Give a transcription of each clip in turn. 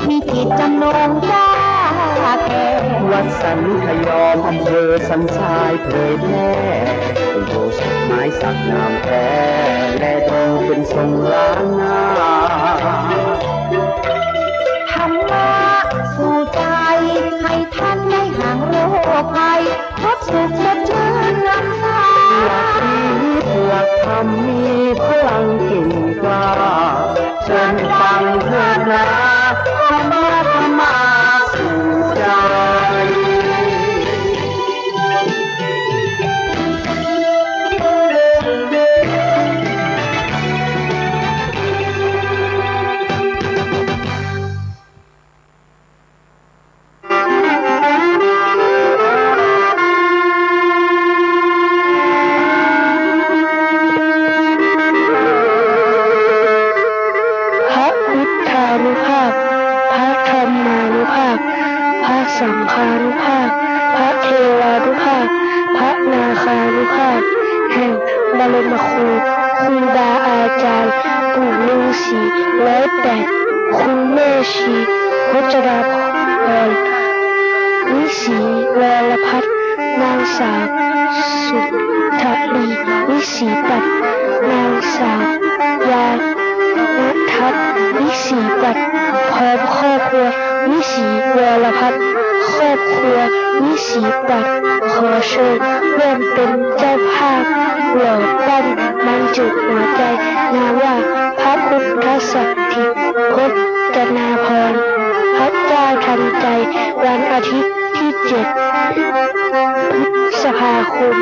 พิจิตรจำนงจ้าแก่วัดสันขยอมอำเภอสันทรายเผยแพร่เป็นโบสถ์ไม้สักงามแท้และดูเป็นทรงล้านนาธรรมะสู่ใจให้ท่านได้ห่างโรคภัยพบสุขสดชื่นรักษาหลักศีลหลักธรรมมีพลังกิ่งกล้าเชิญฟังเถิดนะธรรมะธรรมาสู่ใจสังฆานุภาพพระเทวานุภาพพระนาคานุภาพแห่งบรมครูครูบาอาจารย์ปู่ฤาษี108ครูแม่ชีพจราพรวิศีวรพัฒน์นางสาวสุธาลีวิศีปัตย์นางสาวยาณทัศน์วิศีปัตย์พร้อมครอบครัววิศีวรพัฒน์ครอบครัววิศีปัตย์ขอเชิญร่วมเป็นเจ้าภาพหล่อปั้นบรรจุหัวใจนามว่าพระพุทธสัตถิพจนาภรณ์พระเจ้าทันใจวันอาทิตย์ที่7 พฤษภาคม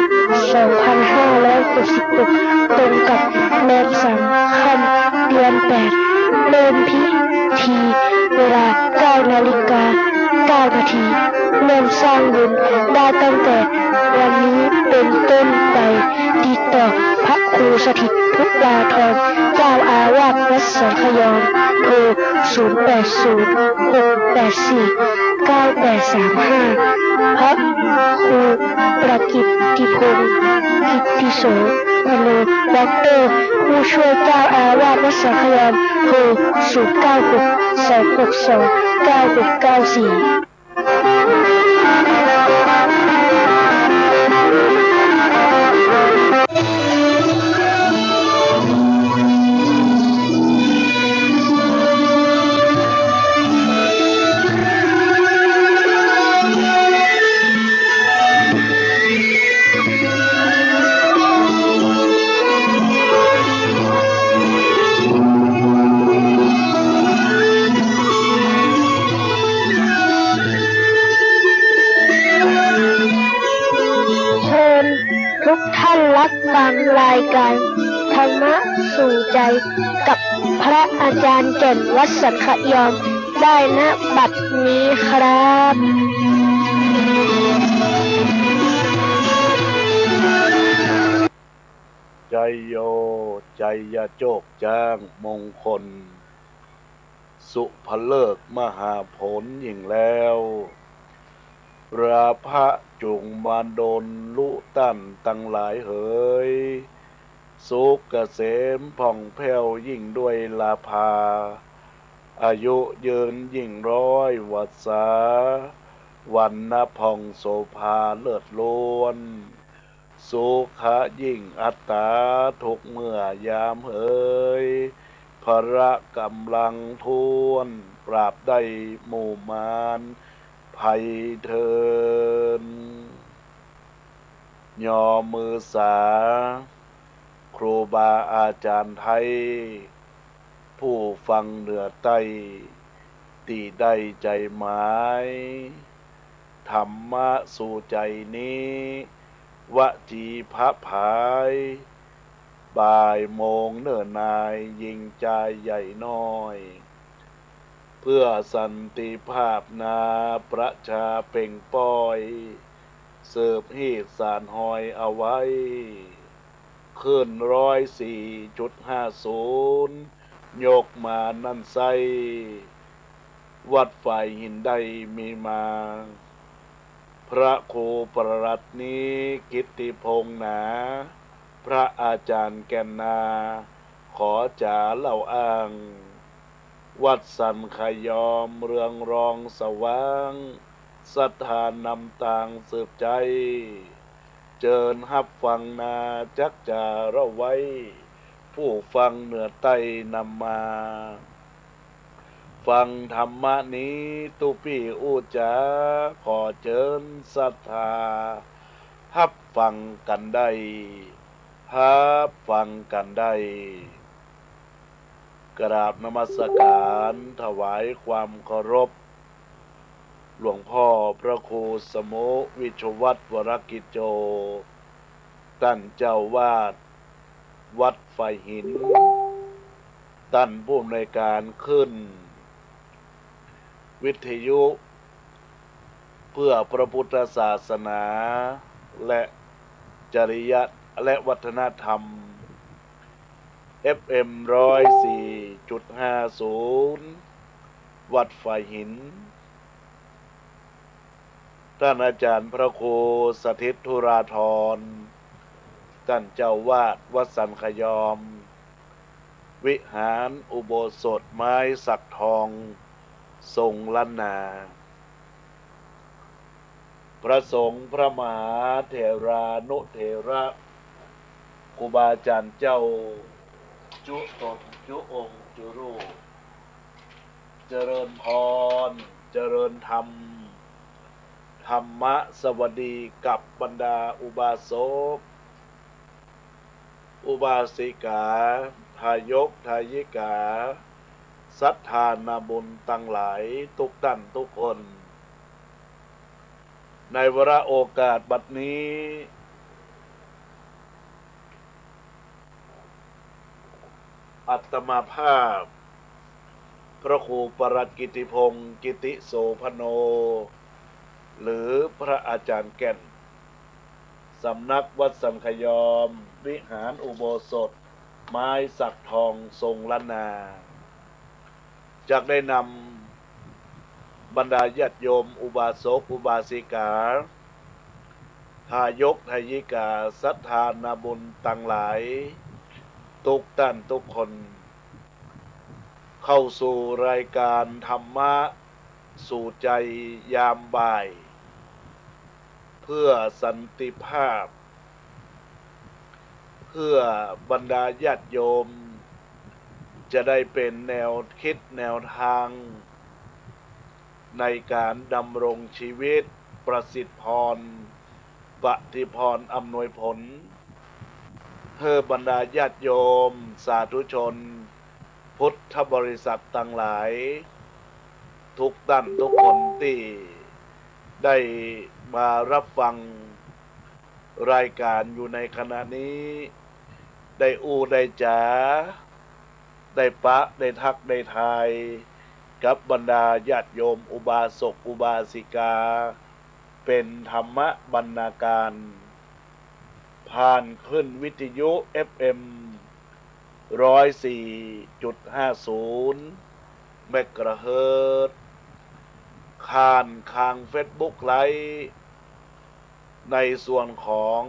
2566 ตรงกับแรม3 ค่ำ เดือน 8 เริ่มพิธีเวลา 9 นาฬิกา 9 นาที เริ่มสร้างบุญได้ตั้งแต่วันนี้เป็นต้นไปติดต่อพระครูสถิตทุกดาธรเจ้าอาวาสวัดสังขยอมโทร 0806849835 พระครูประกิตติพงศ์กิตติโสมโนด็อกเตอร์ผู้ช่วยเจ้าอาวาสวัดสังขยอมโทร 0962629694ทุกท่านรับฟังรายการธรรมะสู่ใจกับพระอาจารย์แก่นวัดสังขยอมได้ณบัดนี้ครับใจโยใจยโจกจ้างมงคลสุภเลิกมหาผลยิ่งแล้วราพะจุงมารดลลุตั้นตั้งหลายเหยสุขเกษมผ่องแผ้วยิ่งด้วยลาภาอายุยืนยิ่ง100 วรรษาวันนะผ่องโสภาเลิศล้วนสุขะยิ่งอัตตาทุกเมื่อยามเฮยพระกำลังทวนปราบได้หมู่มารภัยเทินย่อมือสาครูบาอาจารย์ไทยผู้ฟังเหนือใต้ตีได้ใจหมายธรรมะสู่ใจนี้วจีพระภายบ่ายโมงเนิ่นนายยิ่งใจใหญ่น้อยเพื่อสันติภาพนาประชาเป่งป้อยเสิร์ฟฮีดสารหอยเอาไว้ขึ้น104.50ยกมานั่นไซวัดฝ่ายหินได้มีมาพระครูประหลัดนี้กิตติพงษ์หนาพระอาจารย์แก่นนาขอจ่าเล่าอ้าง วัดสันขยอมเรืองรองสว่างศรัทธานำต่างสืบใจ เจิญฮับฟังนาจักจาระไว้ ผู้ฟังเหนือใต้นำมา ฟังธรรมะนี้ตุพี่อุจาขอเจิญศรัทธาฮับฟังกันได้ฮับฟังกันได้ กราบนมัสการถวายความเคารพหลวงพ่อพระครูสมุวิชวัตรวรกิจโจท่านเจ้าวาดวัดไฟหินท่านผู้อำนวยการขึ้น วิทยุเพื่อพระพุทธศาสนาและจริยและวัฒนธรรม FM 104.50 วัดไฟหิน ท่านอาจารย์พระครูสถิตธุราธรท่านเจ้าวาดวัดสันขยอม วิหารอุโบสถไม้สักทองทรงล้านนา พระสงฆ์พระมหาเถรานุเถระครูบาอาจารย์เจ้าจุตนจุองค์จุรูปเจริญพรเจริญธรรมธรรมะสวัสดีกับบรรดาอุบาสกอุบาสิกาทายกทายิกาศรัทธานาบุญตั้งหลายทุกท่านทุกคน ในวาระโอกาสบัดนี้อัตมาภาพพระครูปรัตกิติพงศ์กิติโสพโน หรือพระอาจารย์แก่น สำนักวัดสันขยอม วิหารอุโบสถไม้สักทองทรงล้านนาจากได้นำบรรดาญาติโยมอุบาสกอุบาสิกาทายกทายิกาศรัทธานาบุญตั้งหลายทุกท่านทุกคน เข้าสู่รายการธรรมะสู่ใจยามบ่าย เพื่อสันติภาพ เพื่อบรรดาญาติโยมจะได้เป็นแนวคิดแนวทาง ในการดำรงชีวิตประสิทธิพรปฏิพรอำนวยผลเพื่อบรรดาญาติโยมสาธุชนพุทธบริษัททั้งหลายทุกท่านทุกคนที่ได้มารับฟังรายการอยู่ในขณะนี้ได้ได้จ๋าได้ปะได้ทักได้ทายกับบรรดาญาติโยมอุบาสกอุบาสิกาเป็นธรรมบรรณาการผ่านขึ้นวิทยุ FM 104.50 เมกะเฮิรตซ์ข้างเฟซบุ๊กไลฟ์ในส่วนของ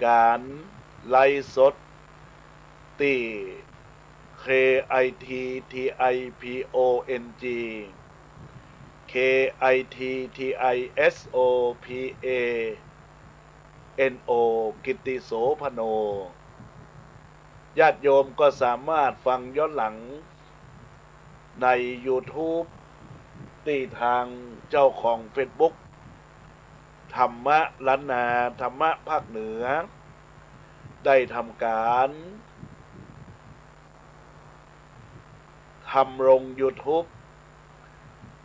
การไลฟ์สดที่ KITTIPONG KITTISOPANO กิตติโสพโน ญาติโยมก็สามารถฟังย้อนหลังใน YouTube ที่ทางเจ้าของ Facebook ธรรมะล้านนาธรรมะภาคเหนือได้ทำการทำลง YouTube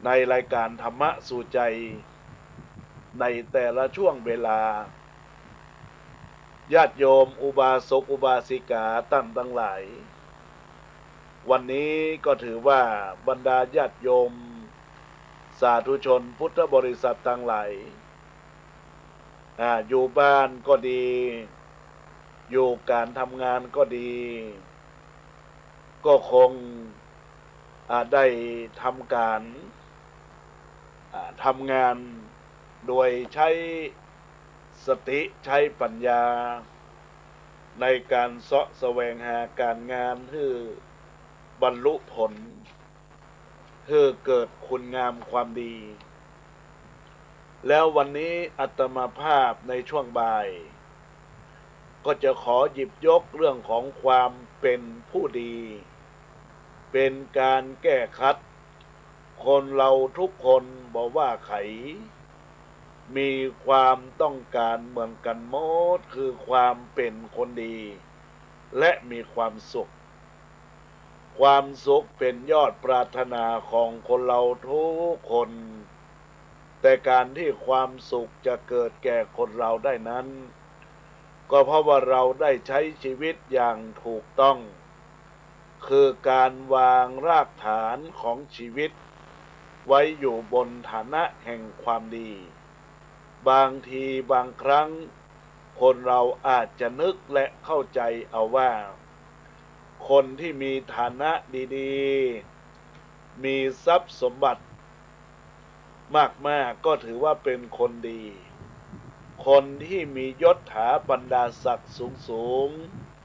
ในรายการธรรมะสู่ใจในแต่ละช่วงเวลาญาติโยมอุบาสกอุบาสิกาท่านทั้งหลายวันนี้ก็ถือว่าบรรดาญาติโยมสาธุชนพุทธบริษัททั้งหลายอยู่บ้านก็ดีอยู่การทำงานก็ดีก็คงได้ทำการทำงานโดยใช้สติใช้ปัญญาในการเสาะแสวงหาการงานที่บรรลุผล คือเกิดคุณงามความดี แล้ววันนี้อาตมาภาพในช่วงบ่าย ก็จะขอหยิบยกเรื่องของความเป็นผู้ดี เป็นการแก้คัดคนเราทุกคนบอกว่าไข มีความต้องการเหมือนกันหมดคือความเป็นคนดี และมีความสุข ความสุขเป็นยอดปรารถนาของคนเราทุกคน แต่การที่ความสุขจะเกิดแก่คนเราได้นั้น ก็เพราะว่าเราได้ใช้ชีวิตอย่างถูกต้อง คือการวางรากฐานของชีวิต ไว้อยู่บนฐานะแห่งความดี บางทีบางครั้ง คนเราอาจจะนึกและเข้าใจเอาว่า คนที่มีฐานะดีๆ มีทรัพย์สมบัติ มากๆก็ถือว่าเป็นคนดี คนที่มียศถาบรรดาศักดิ์สูง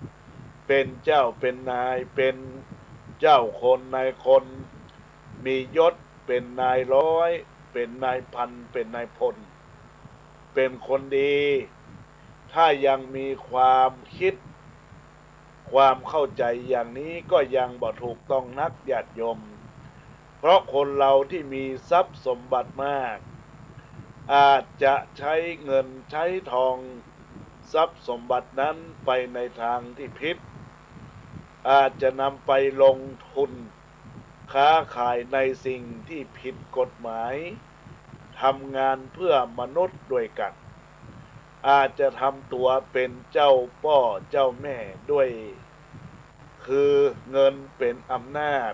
ๆ เป็นเจ้าเป็นนายเป็นเจ้าคนนายคน มียศเป็นนายร้อยเป็นนายพันเป็นนายพล เป็นคนดี ถ้ายังมีความคิด ความเข้าใจอย่างนี้ก็ยังบ่ถูกต้องนักญาติโยม เพราะคนเราที่มีทรัพย์สมบัติมาก อาจจะใช้เงินใช้ทองทรัพย์สมบัตินั้นไปในทางที่ผิด อาจจะนำไปลงทุน ค้าขายในสิ่งที่ผิดกฎหมายทำงานเพื่อมนุษย์ด้วยกัน อาจจะทำตัวเป็นเจ้าพ่อเจ้าแม่ด้วย คือเงินเป็นอำนาจ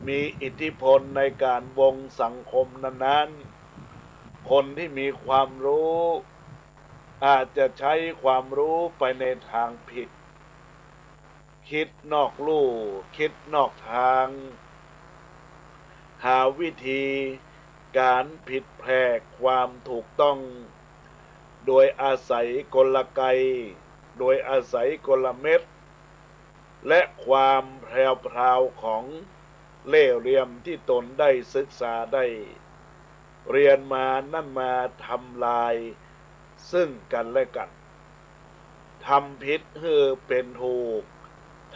มีอิทธิพลในการวงสังคมนั้นๆ คนที่มีความรู้ อาจจะใช้ความรู้ไปในทางผิด คิดนอกลู่คิดนอกทาง หาวิธีการผิดแผกความถูกต้อง โดยอาศัยกลไก โดยอาศัยกลเม็ด และความแพรวๆของเล่ห์เหลี่ยมที่ตนได้ศึกษาได้ เรียนมานั่นมาทำลายซึ่งกันและกัน ทำผิดคือเป็นถูก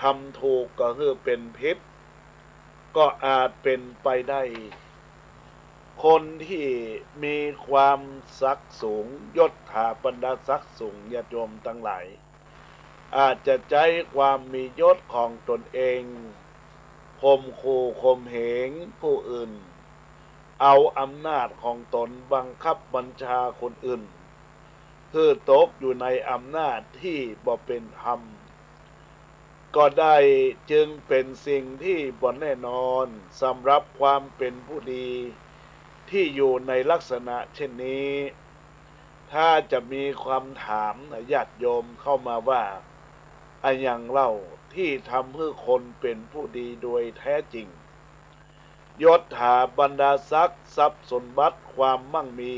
ทำถูกก็คือเป็นผิด ก็อาจเป็นไปได้ คนที่มีความศักดิ์สูงยศถาบรรดาศักดิ์สูงญาติโยมทั้งหลาย อาจจะใช้ความมียศของตนเองข่มขู่ข่มเหงผู้อื่น เอาอำนาจของตนบังคับบัญชาคนอื่นคือตกอยู่ในอำนาจที่บ่เป็นธรรม ก็ได้จึงเป็นสิ่งที่บ่แน่นอนสำหรับความเป็นผู้ดีที่อยู่ในลักษณะเช่นนี้ ถ้าจะมีความถามญาติโยมเข้ามาว่าอะอย่างเล่าที่ทำให้คนเป็นผู้ดีโดยแท้จริง ยศถาบรรดาศักดิ์ทรัพย์สมบัติความมั่งมี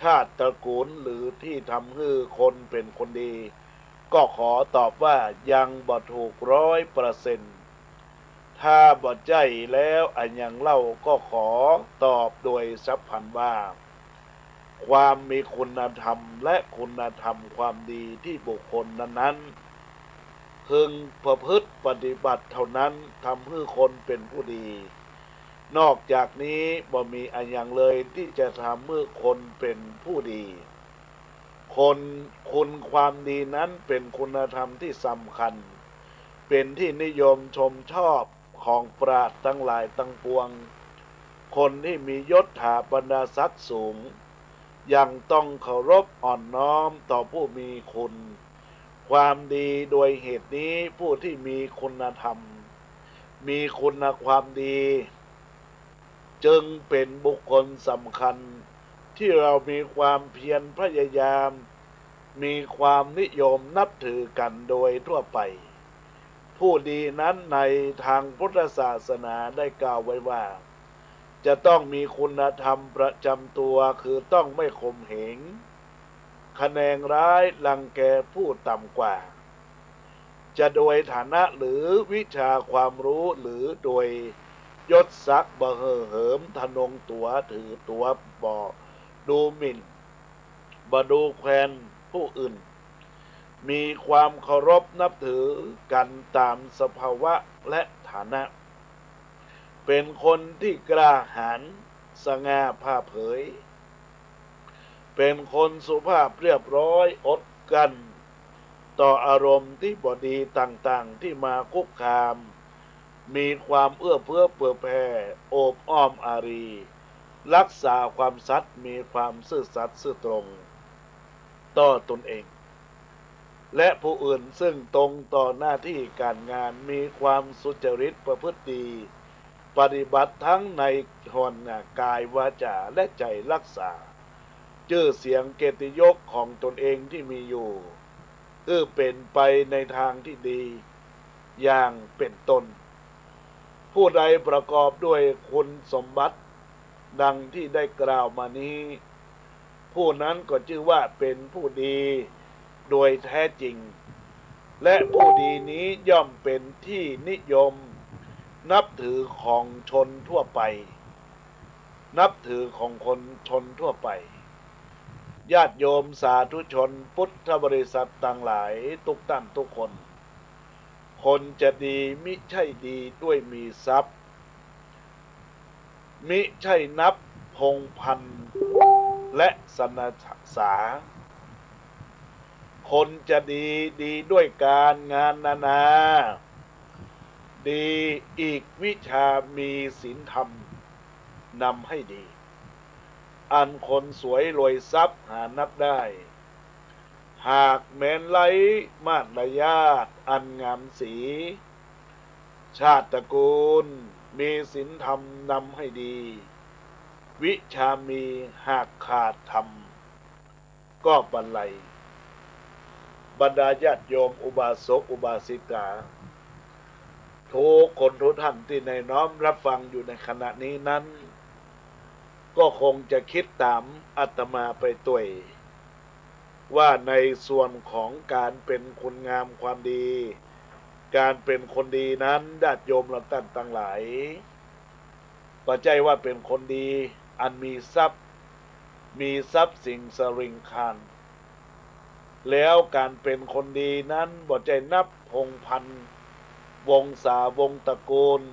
ชาติตระกูลหรือที่ทำให้คนเป็นคนดี ก็ขอตอบว่ายังบ่ถูก100%ถ้าบ่ใจแล้วอะอย่างเล่าก็ขอตอบโดยสัพพันธ์ว่า ความมีคุณธรรมและคุณธรรมความดีที่บุคคลนั้นๆพึงประพฤติปฏิบัติเท่านั้นทำให้คนเป็นผู้ดี นอกจากนี้บ่มีอันอย่างเลยที่จะทำให้คนเป็นผู้ดีคุณความดีนั้นเป็นคุณธรรมที่สำคัญ เป็นที่นิยมชมชอบของปราชญ์ทั้งหลายทั้งปวง คนที่มียศถาบรรดาศักดิ์สูง ยังต้องเคารพอ่อนน้อมต่อผู้มีคุณ ความดีโดยเหตุนี้ผู้ที่มีคุณธรรม มีคุณความดี จึงเป็นบุคคลสำคัญที่เรามีความเพียรพยายาม มีความนิยมนับถือกันโดยทั่วไป ผู้ดีนั้นในทางพุทธศาสนาได้กล่าวไว้ว่า จะต้องมีคุณธรรมประจำตัวคือต้องไม่ข่มเหงคะแนนร้ายรังแกผู้ต่ำกว่า จะโดยฐานะหรือวิชาความรู้หรือโดย ยศศักดิ์บ่เห่อเหิมทะนงตัวถือตัวบ่ดูหมิ่นบ่ดูแคลนผู้อื่น มีความเคารพนับถือกันตามสภาวะและฐานะ เป็นคนที่กล้าหาญสง่าผ่าเผย เป็นคนสุภาพเรียบร้อยอดกัน ต่ออารมณ์ที่บดีต่างๆที่มาคุกคาม มีความเอื้อเฟื้อเผื่อแผ่โอบอ้อมอารี รักษาความสัตย์มีความซื่อสัตย์ซื่อตรง ต่อตนเอง และผู้อื่นซึ่งตรงต่อหน้าที่การงานมีความสุจริตประพฤติดี ปฏิบัติทั้งในหนกายวาจาและใจรักษาชื่อเสียงเกียรติยศของตนเองที่มีอยู่เป็นไปในทางที่ดีอย่างเป็นต้น ผู้ใดประกอบด้วยคุณสมบัติดังที่ได้กล่าวมานี้ ผู้นั้นก็ชื่อว่าเป็นผู้ดีโดยแท้จริง และผู้ดีนี้ย่อมเป็นที่นิยมนับถือของชนทั่วไป นับถือของคนชนทั่วไป ญาติโยมสาธุชนพุทธบริษัทต่างหลายทุกท่านทุกคน คนจะดีมิใช่ดีด้วยมีทรัพย์ มิใช่นับพงพันและสรรษา คนจะดีดีด้วยการงานนานา ดีอีกวิชามีศีลธรรมนำให้ดี อันคนสวยรวยทรัพย์หานับได้ หากแม้นไร้มาตรญาติอันงามสี ชาติตระกูลมีศีลธรรมนำให้ดี วิชามีหากขาดธรรมก็บรรลัย บรรดาญาติโยมอุบาสกอุบาสิกาทุกคนทุกท่านที่ในน้อมรับฟังอยู่ในขณะนี้นั้น ก็คงจะคิดตามอาตมาไปตัวยว่าในส่วนของการเป็นคนงามความดี การเป็นคนดีนั้นญาติโยมเราท่านทั้งหลายก็ใจว่าเป็นคนดีอันมีทรัพย์สิ่งสริงคารแล้วการเป็นคนดีนั้นบ่ใจนับพงพันวงศาวงตระกูล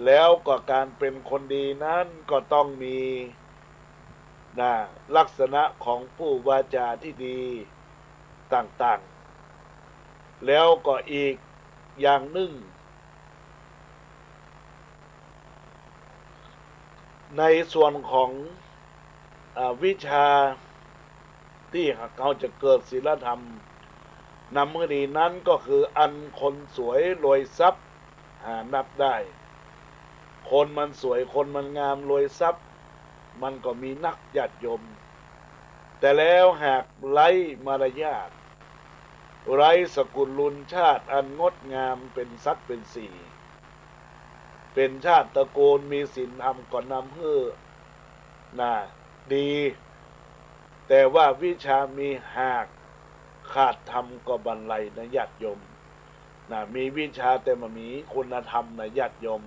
แล้วก็การเป็นคนดีนั้นก็ต้องมีลักษณะของผู้วาจาที่ดีต่างๆแล้วก็อีกอย่างหนึ่งในส่วนของวิชาที่เขาจะเกิดศีลธรรมนำคดีนั้นก็คืออันคนสวยรวยทรัพย์หานับได้ คนมันสวยคนมันงามรวยทรัพย์มันก็มีนักญาติโยมแต่แล้วหากไร้มารยาทไร้สกุลลุนชาติอันงดงามเป็นสักเป็นสี่เป็นชาติตระกูลมีศีลธรรมก็นำเพื่อดีแต่ว่าวิชามีหากขาดธรรมก็บรรลัยนะญาติโยมมีวิชาแต่มันมีคุณธรรมนะญาติโยม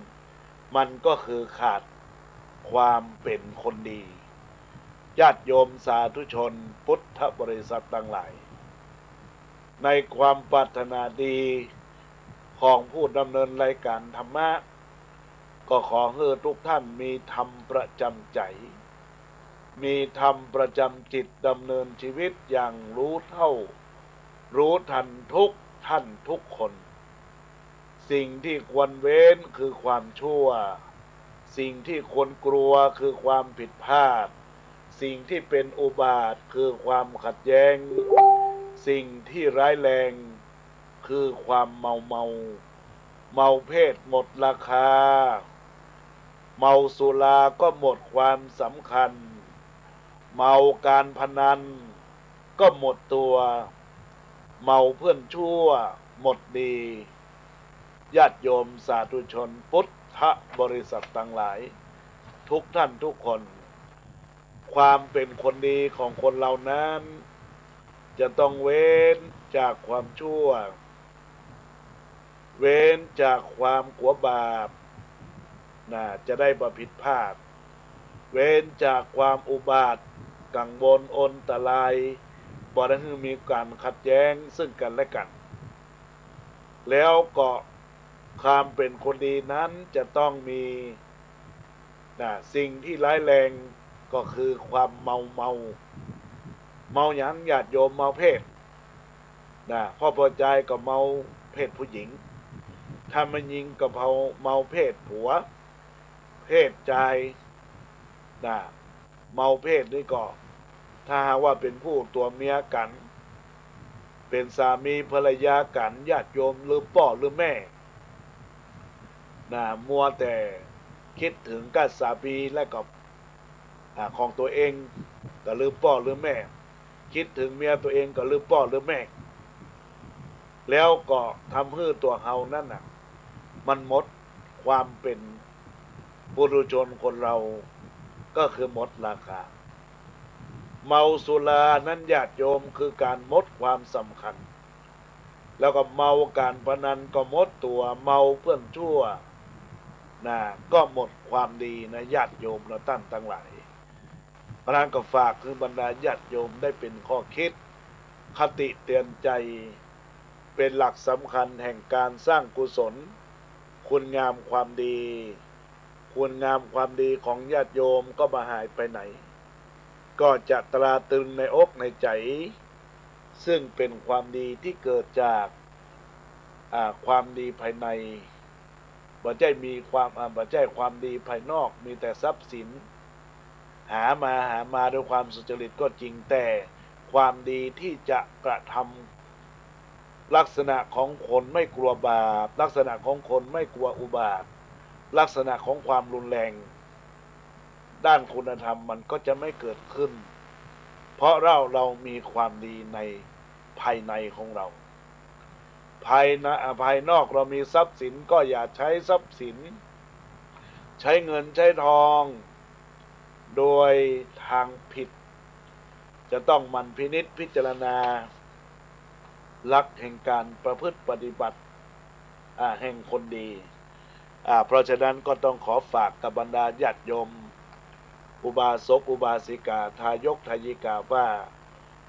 มันก็คือขาดความเป็นคนดีญาติโยมสาธุชนพุทธบริษัททั้งหลายในความปรารถนาดีของผู้ดำเนินรายการธรรมะก็ขอให้ทุกท่านมีธรรมประจำใจมีธรรมประจำจิตดำเนินชีวิตอย่างรู้เท่ารู้ทันทุกท่านทุกคนสิ่งที่ควรเว้นคือความชั่วสิ่งที่ควรกลัวคือความผิดพลาดสิ่งที่เป็นอุบาทคือความขัดแย้งสิ่งที่ร้ายแรงคือความเมาเพศหมดราคาเมาสุราก็หมดความสำคัญเมาการพนันก็หมดตัวเมาเพื่อนชั่วหมดดีญาติโยมสาธุชนพุทธบริษัททั้งหลายทุกท่านทุกคนความเป็นคนดีของคนเหล่านั้นจะต้องเว้นจากความชั่วเว้นจากความกลัวบาป จะได้บ่ผิดพลาดเว้นจากความอุบาทกังวลอนตรายบ่ได้ให้มีการขัดแย้งซึ่งกันและกันแล้วก็ความเป็นคนดีนั้นจะต้องมีสิ่งที่ร้ายแรงก็คือความเมาหยังญาติโยมเมาเพศพ่อพอใจก็เมาเพศผู้หญิงถ้ามันยิงก็เมาเพศผัวเพศใจเมาเพศนี่ก็ถ้าหากว่าเป็นผู้ตัวเมียกันเป็นสามีภรรยากันญาติโยมหรือพ่อหรือแม่มัวแต่คิดถึงกับสามีและกับของตัวเองก็ลืมพ่อหรือแม่คิดถึงเมียตัวเองก็ลืมพ่อหรือแม่แล้วก็ทำให้ตัวเฮานั่นมันหมดความเป็นปุถุชนคนเราก็คือหมดราคาเมาสุรานั้นญาติโยมคือการหมดความสำคัญแล้วก็เมาการพนันก็หมดตัวเมาเพื่อนชั่วก็หมดความดีนะญาติโยมเราตั้งทั้งหลายพระก็ฝากคือบรรดาญาติโยมได้เป็นข้อคิดคติเตือนใจเป็นหลักสำคัญแห่งการสร้างกุศลคุณงามความดีคุณงามความดีของญาติโยมก็มาหายไปไหนก็จะตราตรึงในอกในใจซึ่งเป็นความดีที่เกิดจากความดีภายในบ่ใช่มีบ่ใช่ความดีภายนอกมีแต่ทรัพย์สินหามาด้วยความสุจริตก็จริงแต่ความดีที่จะกระทำลักษณะของคนไม่กลัวบาปลักษณะของคนไม่กลัวอุบาทลักษณะของความรุนแรงด้านคุณธรรมมันก็จะไม่เกิดขึ้นเพราะเรามีความดีในภายในของเราภายนอกเรามีทรัพย์สินก็อย่าใช้ทรัพย์สินใช้เงินใช้ทองโดยทางผิดจะต้องมันพินิจพิจารณาหลักแห่งการประพฤติปฏิบัติแห่งคนดีเพราะฉะนั้นก็ต้องขอฝากกับบรรดาญาติโยมอุบาสกอุบาสิกาทายกทายิกาว่า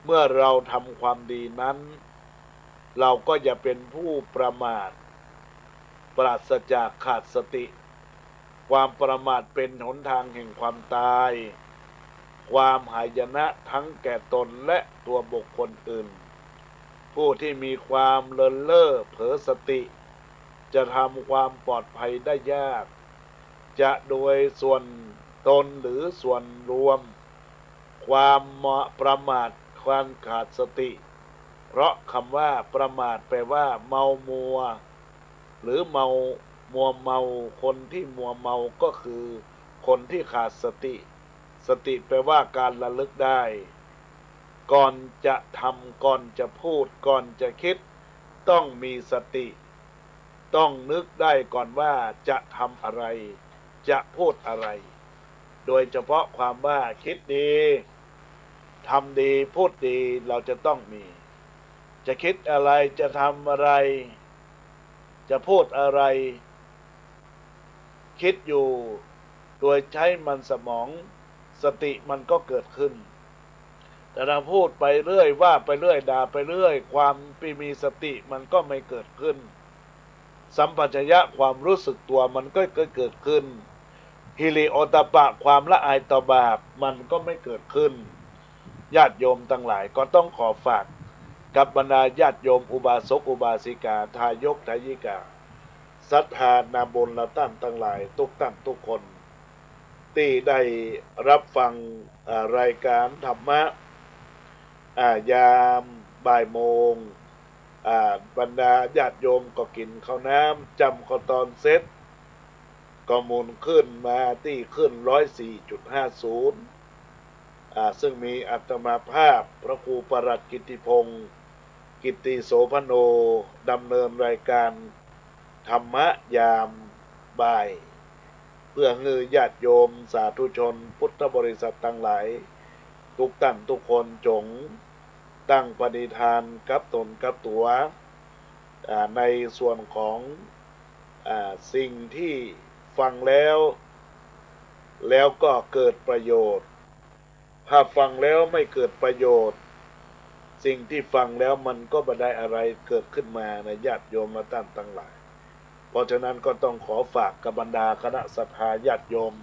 เมื่อเราทำความดีนั้นเราก็อย่าเป็นผู้ประมาทปราศจากขาดสติความประมาทเป็นหนทางแห่งความตายความหายนะทั้งแก่ตนและตัวบุคคลอื่นผู้ที่มีความเลินเล่อเผลอสติจะทำความปลอดภัยได้ยากจะโดยส่วนตนหรือส่วนรวมความประมาทความขาดสติเพราะคำว่าประมาทแปลว่าเมามัวหรือเมาคนที่มัวเมาก็คือคนที่ขาดสติแปลว่าการระลึกได้ก่อนจะทำก่อนจะพูดก่อนจะคิดต้องมีสติต้องนึกได้ก่อนว่าจะทำอะไรจะพูดอะไรโดยเฉพาะความว่าคิดดีทำดีพูดดีเราจะต้องมีจะคิดอะไรจะทำอะไรจะพูดอะไรคิดอยู่โดยใช้มันสมองสติมันก็เกิดขึ้นแต่ถ้าพูดไปเรื่อยว่าไปเรื่อยด่าไปเรื่อยความมีสติมันก็ไม่เกิดขึ้นสัมปชัญญะความรู้สึกตัวมันก็เกิดขึ้นฮิริโอตปะความละอายต่อบาปมันก็ไม่เกิดขึ้นญาติโยมทั้งหลายก็ต้องขอฝากกับบรรดาญาติโยมอุบาสกอุบาสิกาทายกทายิกาศรัทธานาบุญละตั้งทั้งหลายทุกท่านทุกคนที่ได้รับฟังรายการธรรมะยามบ่ายโมงบรรดาญาติโยมก็กินข้าวน้ำจำข้าวตอนเสร็จก็หมุนขึ้นมาที่ขึ้น 104.50 ซึ่งมีอัตมาภาพพระครูปรัชกิติพงศ์กิตติโสพโนดำเนินรายการธรรมะยามบ่ายเพื่อให้ญาติโยมสาธุชนพุทธบริษัททั้งหลายทุกท่านทุกคนจงตั้งปณิธานกับตนกับตัวในส่วนของสิ่งที่ ฟังแล้วก็เกิดประโยชน์ถ้าฟังแล้วไม่เกิดประโยชน์สิ่งที่ฟังแล้วมันก็ไม่ได้อะไรเกิดขึ้นมาในญาติโยมและท่านทั้งหลายเพราะฉะนั้นก็ต้องขอฝากกับบรรดาคณะศรัทธาญาติโยม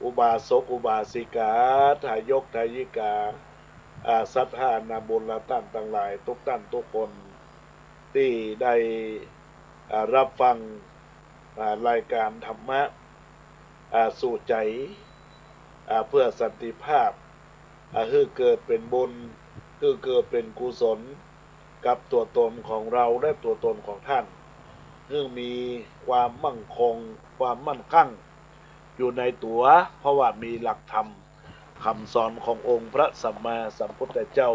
อุบาสกอุบาสิกาทายกทายิกาศรัทธานาบุญและท่านทั้งหลายทุกท่านทุกคนที่ได้รับฟังรายการธรรมะสู่ใจเพื่อสันติภาพคือเกิดเป็นบุญคือเกิดเป็นกุศลกับตัวตนของเราและตัวตนของท่านคือมีความมั่งคงความมั่นคั่งอยู่ในตัวเพราะว่ามีหลักธรรมคำสอนขององค์พระสัมมาสัมพุทธเจ้า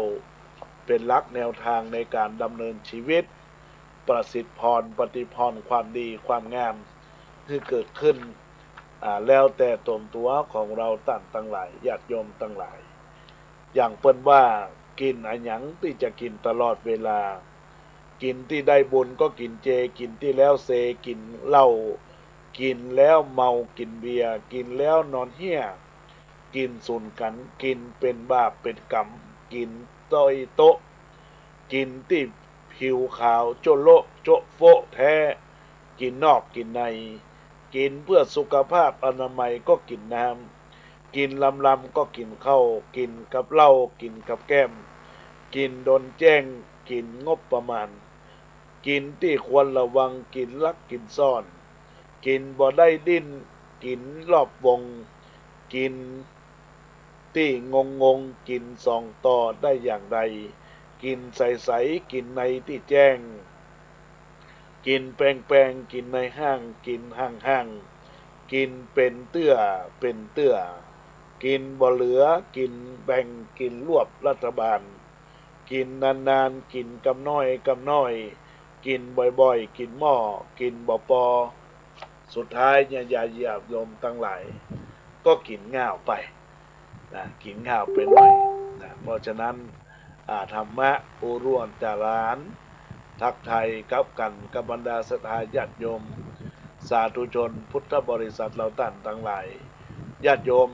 เป็นหลักแนวทางในการดำเนินชีวิตประสิทธิพรปฏิพรความดีความงามที่เกิดขึ้นแล้วแต่ตนตัวของเราท่านทั้งหลายญาติโยมทั้งหลายอย่างเปิ้นว่ากินอันหยังที่จะกินตลอดเวลากินที่ได้บุญก็กินเจกินที่แล้วเซกินเหล้ากินแล้วเมากินเบียร์กินแล้วนอนเหี้ยกินสุนกันกินเป็นบาปเป็นกรรมกินต้อยโต๊ะกินที่ผิวขาวโจโลโจโฟแท้กินนอกกินในกินเพื่อสุขภาพอนามัยก็กินน้ำกินลำก็กินข้าวกินกับเหล้ากินกับแก้มกินโดนแจ้งกินงบประมาณกินที่ควรระวังกินลักกินซ่อนกินบ่ได้ดิ้นกินรอบวงกินที่งงกินสองต่อได้อย่างไรกินใสกินในที่แจ้งกินแปลงกินในห้างกินห้างกินเป็นเตื้อกินบ่เหลือกินแบ่งกินรวบรัฐบาลกินนานๆกินกำน้อยกินบ่อยๆกินหม้อกินบ่ปอสุดท้ายเนี่ยอย่าเหยียบโยมทั้งหลายก็กินง่าวไปนะกินง่าวไปหน่อยนะเพราะฉะนั้นธรรมะผู้ร่วมจารานทักไทยกับกันกับบรรดาศรัทธาญาติโยมสาธุชนพุทธบริษัทเราท่านทั้งหลายญาติโยม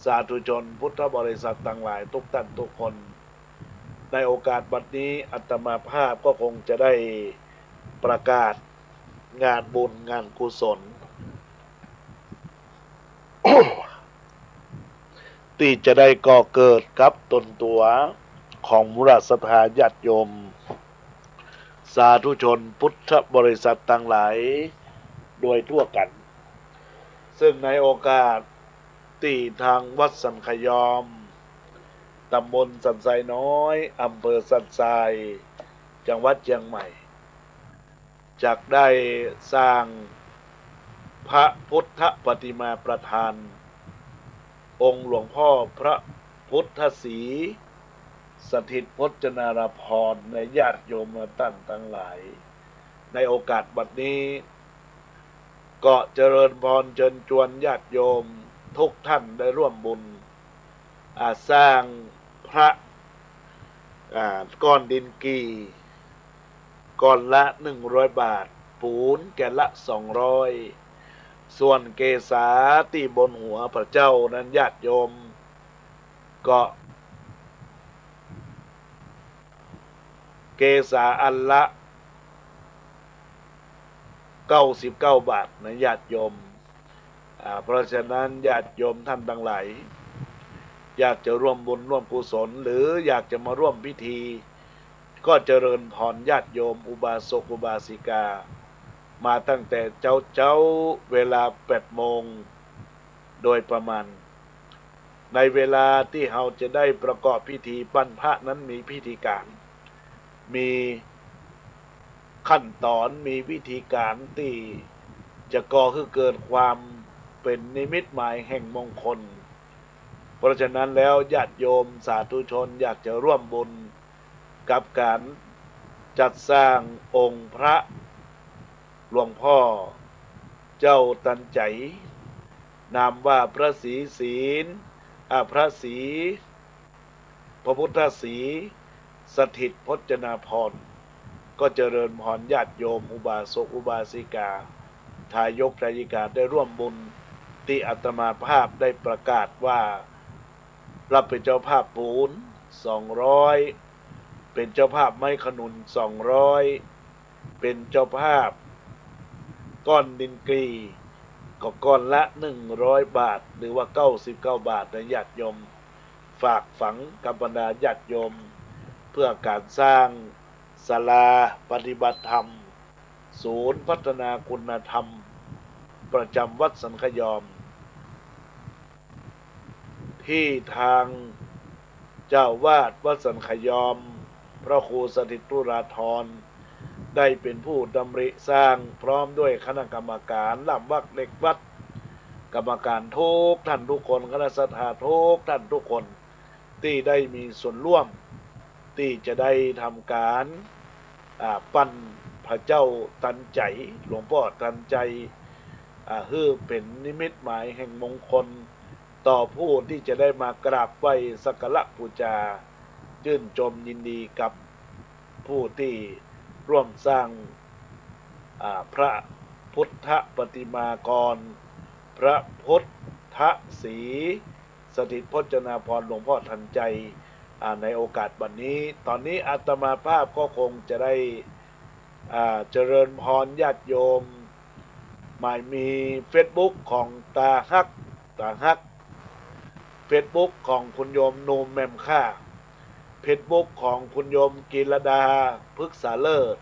สาธุชนพุทธบริษัททั้งหลายทุกท่านทุกคนในโอกาสบัดนี้อาตมาภาพก็คงจะได้ประกาศงานบุญงานกุศล ที่จะได้ก่อเกิดกับตนตัวของมุราศรัทธาญาติโยมสาธุชนพุทธบริษัททั้งหลายโดยทั่วกันซึ่งในโอกาสที่ทางวัดสันขยอมตำบลสันทรายน้อยอำเภอสันทรายจังหวัดเชียงใหม่จักได้สร้างพระพุทธปฏิมาประธานองค์หลวงพ่อพระพุทธศรีสถิตพจนารพรในญาติโยมท่านทั้งหลายในโอกาสบัดนี้ก็เจริญพรเชิญชวนญาติโยมทุกท่านได้ร่วมบุญสร้างพระก้อนดินกีก้อนละ100 บาทปูนแก่ละ200ส่วนเกศาที่บนหัวพระเจ้านั้นญาติโยมก็เกศาอันละ99 บาทนะญาติโยมเพราะฉะนั้นญาติโยมท่านทั้งหลายอยากจะร่วมบุญร่วมกุศลหรืออยากจะมาร่วมพิธีก็เจริญพรญาติโยมอุบาสกอุบาสิกามาตั้งแต่เจ้าเวลา8 โมงโดยประมาณในเวลาที่เราจะได้ประกอบพิธีปั้นพระนั้นมีพิธีการมีขั้นตอนมีวิธีการที่จะก่อให้เกิดความเป็นนิมิตหมายแห่งมงคลเพราะฉะนั้นแล้วญาติโยมสาธุชนอยากจะร่วมบุญกับการจัดสร้างองค์พระหลวงพ่อเจ้าตันใจนามว่าพระศรีศีลพระศรีพระพุทธศรีสถิตพจนาพรก็เจริญพรญาติโยมอุบาสกอุบาสิกา ทายกทายิกาได้ร่วมบุญที่อาตมาภาพได้ประกาศว่ารับเป็นเจ้าภาพปูน200เป็นเจ้าภาพไม้ขนุน200เป็นเจ้าภาพก้อนดินกรีก็ก้อนละ100 บาทหรือว่า99 บาทนะญาติโยมฝากฝังกับบรรดาญาติโยมเพื่อการสร้างศาลาปฏิบัติธรรมศูนย์พัฒนาคุณธรรมประจำวัดสันขยอมที่ทางเจ้าวาดวัดสันขยอมพระครูสถิตตุราธรได้เป็นผู้ดำริสร้างพร้อมด้วยคณะกรรมการลำวักเด็กวัดกรรมการทุกท่านทุกคนคณะสัตยาทุกท่านทุกคนที่ได้มีส่วนร่วมที่จะได้ทำการปั้นพระเจ้าตันใจหลวงพ่อตันใจฮือเป็นนิมิตหมายแห่งมงคลต่อผู้ที่จะได้มากราบไหว้สักการะบูชาชื่นชมยินดีกับผู้ที่ร่วมสร้างพระพุทธปฏิมากรพระพุทธศรีสถิตพจนาภรณ์หลวงพ่อทันใจในโอกาสวันนี้ตอนนี้อาตมาภาพก็คงจะได้เจริญพรญาติโยมหมายมี Facebook ของตาฮัก Facebook ของคุณโยมนูมแมมค่า Facebook ของคุณโยมกิรดาพฤกษาเลิศ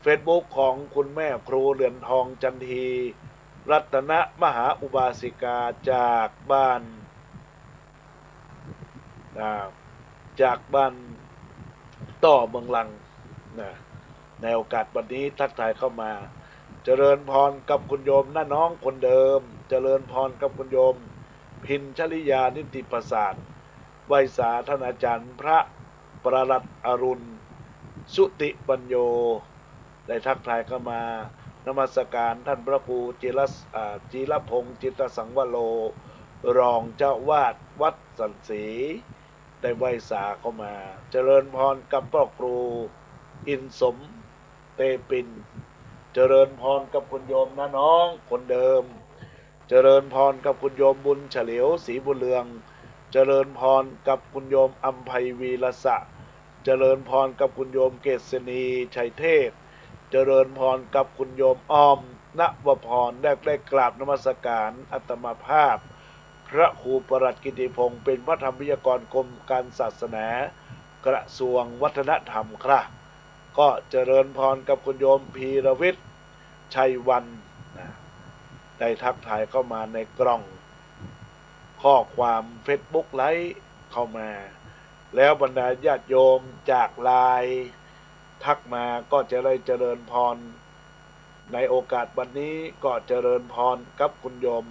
Facebook ของคุณแม่ครูเหรียญทองจันทีรัตนมหาอุบาสิกาจากบ้านต่อเมืองลังในโอกาสวันนี้ทักทายเข้ามาเจริญพรกับคุณโยมน้าน้องคนเดิมเจริญพรกับคุณโยมพินชลิยานิติประสาทไวยสาท่านอาจารย์พระประหลัดอรุณสุติปัญโยได้ทักทายเข้ามานมัสการท่านพระครูจิรพงษ์จิตสังวโรรองเจ้าวาดวัดสันศรีได้ไวยสาเข้ามาเจริญพรกับพ่อครูอินสมเตปินเจริญพรกับคุณโยมน้าน้องคนเดิมเจริญพรกับคุณโยมบุญเฉลียวศรีบุญเรืองเจริญพรกับคุณโยมอัมไพวีรสะเจริญพรกับคุณโยมเกษณีชัยเทพเจริญพรกับคุณโยมอ้อมณวพรได้กราบนมัสการอาตมาภาพพระครูประหลัดกิติพงศ์เป็นพระธรรมวิทยากรกรมการศาสนากระทรวงวัฒนธรรมครับก็เจริญพรกับคุณโยมพีรวิทย์ชัยวันได้ทักทายเข้ามาในกล่องข้อความ Facebook ไลฟ์เข้ามาแล้วบรรดาญาติโยมจากไลน์ทักมาก็จะได้เจริญพรในโอกาสวันนี้ก็เจริญพรกับคุณโยม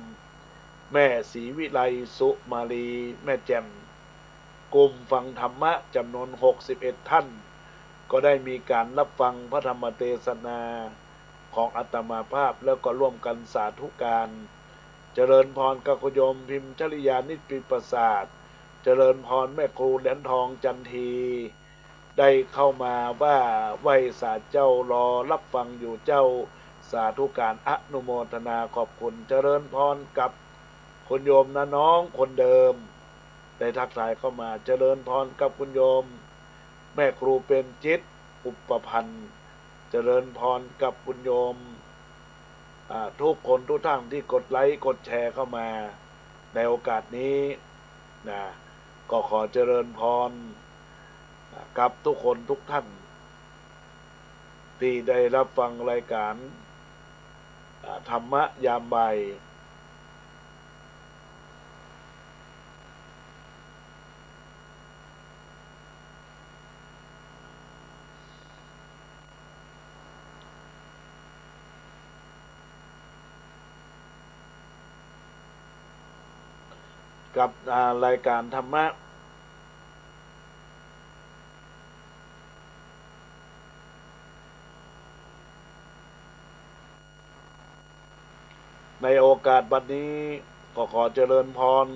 แม่ศรีวิไลสุมาลีแม่แจ่มกลุ่มฟังธรรมะจำนวน61ท่านก็ได้มีการรับฟังพระธรรมเทศนาของอาตมาภาพแล้วก็ร่วมกันสาธุการเจริญพรกับคุณโยมพิมพ์ชลิยานิติประสาทเจริญพรแม่ครูเหรียญทองจันทีได้เข้ามาว่าไหว้สาเจ้ารอรับฟังอยู่เจ้าสาธุการอนุโมทนาขอบคุณเจริญพรกับคุณโยมน้าน้องคนเดิมได้ทักทายเข้ามาเจริญพรกับคุณโยมแม่ครูเป็นจิตอุปพันธ์เจริญพรกับคุณโยมทุกคนทุกท่านที่กดไลค์กดแชร์เข้ามาในโอกาสนี้ก็ขอเจริญพรกับทุกคนทุกท่านที่ได้รับฟังรายการธรรมะยามบ่ายกับรายการธรรมะในโอกาสบัดนี้ก็ขอเจริญพร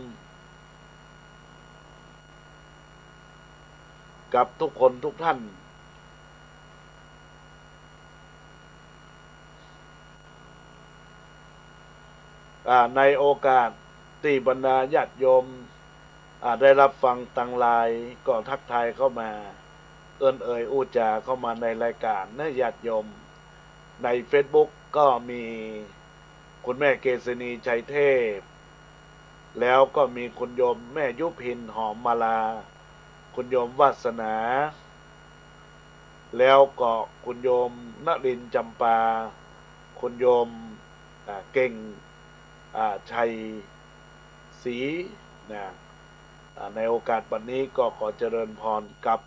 กับทุกคนทุกท่าน ในโอกาสที่บรรดาญาติโยมได้รับฟังตังไลายก็ทักทายเข้ามาเอิ้นเอ่ยอู้จาเข้ามาในรายการนะญาติโยมใน Facebook ก็มีคุณแม่เกษณีชัยเทพแล้วก็มีคุณโยมแม่ยุพินหอมมาลาคุณโยมวาสนาแล้วก็คุณโยมนรินทร์จำปาคุณโยมเก่งชัยศรีนะในโอกาสวันนี้ก็ขอเจริญพรกับ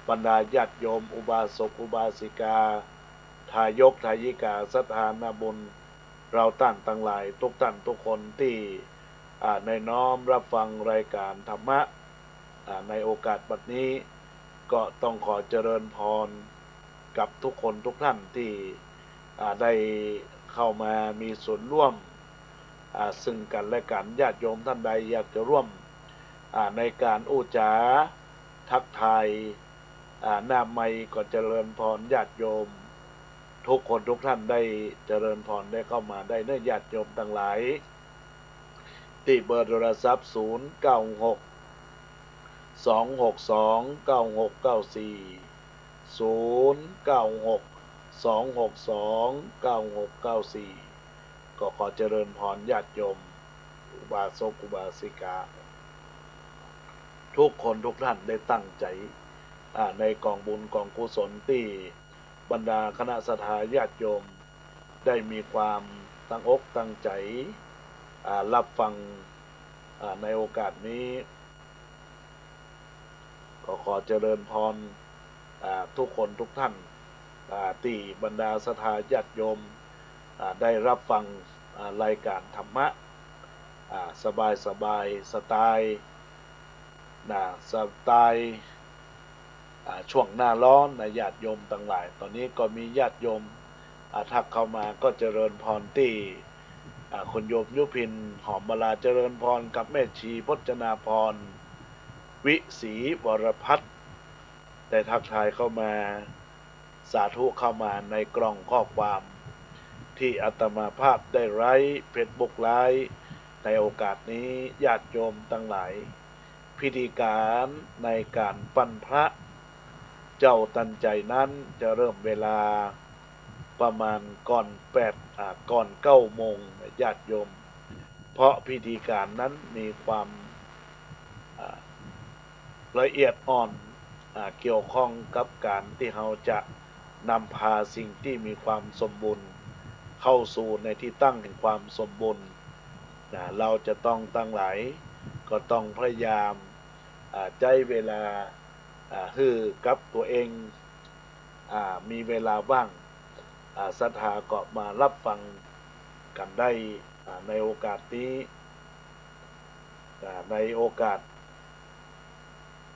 บรรดาญาติโยมอุบาสกอุบาสิกาทายกทายิกาสถานาบุญเราตั้งทั้งหลายทุกท่านทุกคนที่ในน้อมรับฟังรายการธรรมะในโอกาสบัดนี้ก็ต้องขอเจริญพรกับทุกคนทุกท่านที่ได้เข้ามามีส่วนร่วมซึ่งกันและกันญาติโยมท่านใดอยากจะร่วมในการอู้จาทักทายหน้าไมค์ก็เจริญพรญาติโยมทุกคนทุกท่านได้เจริญพรได้เข้ามาได้เนื้อญาติโยมทั้งหลายที่เบอร์โทรศัพท์096 262 9694 096 262 9694ก็ขอเจริญพรญาติโยมอุบาสกอุบาสิกาทุกคนทุกท่านได้ตั้งใจในกองบุญกองกุศลที่บรรดาคณะสัตยาญาติโยมได้มีความตั้งอกตั้งใจรับฟังในโอกาสนี้ก็ขอเจริญพรทุกคนทุกท่านที่บรรดาสัตยาญาติโยมได้รับฟังรายการธรรมะสบายสบายสไตล์ช่วงหน้าร้อนญาติโยมต่างหลายตอนนี้ก็มีญาติโยมทักเข้ามาก็เจริญพรที่คุณโยมยุพินหอมมาลาเจริญพรกับแม่ชีพจนาพรวิศรีวรพัฒน์ได้ทักทายเข้ามาสาธุเข้ามาในกล่องข้อความที่อาตมาภาพได้ไลฟ์เฟซบุ๊กไลฟ์ในโอกาสนี้ญาติโยมทั้งหลายพิธีการในการปั้นพระเจ้าตันใจนั้นจะเริ่มเวลาประมาณก่อน9 โมงญาติโยมเพราะพิธีการนั้นมีความละเอียดอ่อนเกี่ยวข้องกับการที่เราจะนำพาสิ่งที่มีความสมบูรณ์เข้าสู่ในที่ตั้งแห่งความสมบูรณ์เราจะต้องตั้งหลายก็ต้องพยายามใจเวลาฮือกับตัวเองมีเวลาว่างศรัทธาก็มารับฟังกันได้ในโอกาสนี้ในโอกาส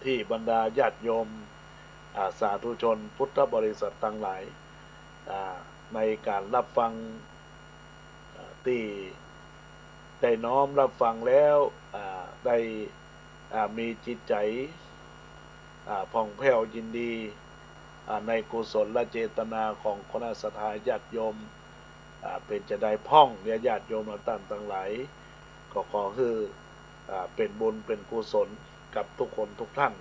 ที่บรรดาญาติโยมสาธุชนพุทธบริษัททั้งหลายในการรับฟังที่ได้น้อมรับฟังแล้วได้มีจิตใจผ่องแผ้วยินดีในกุศลและเจตนาของคณะสัตยาญาติโยมเป็นจะได้พ่องเนี่ยญาติโยมทั้งหลายก็ขอคือเป็นบุญเป็นกุศลกับทุกคนทุกท่าน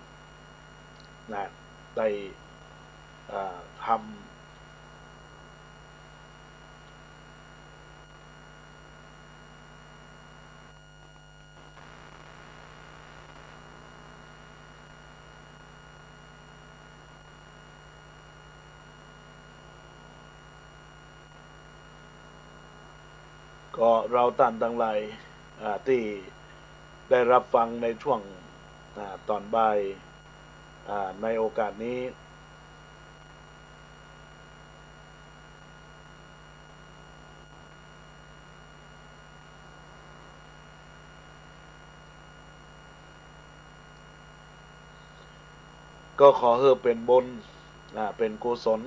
ได้ทำก็เราทั้งหลายที่ได้รับฟังในช่วงตอนบ่ายในโอกาสนี้ก็ขอให้เป็นบุญเป็นกุศล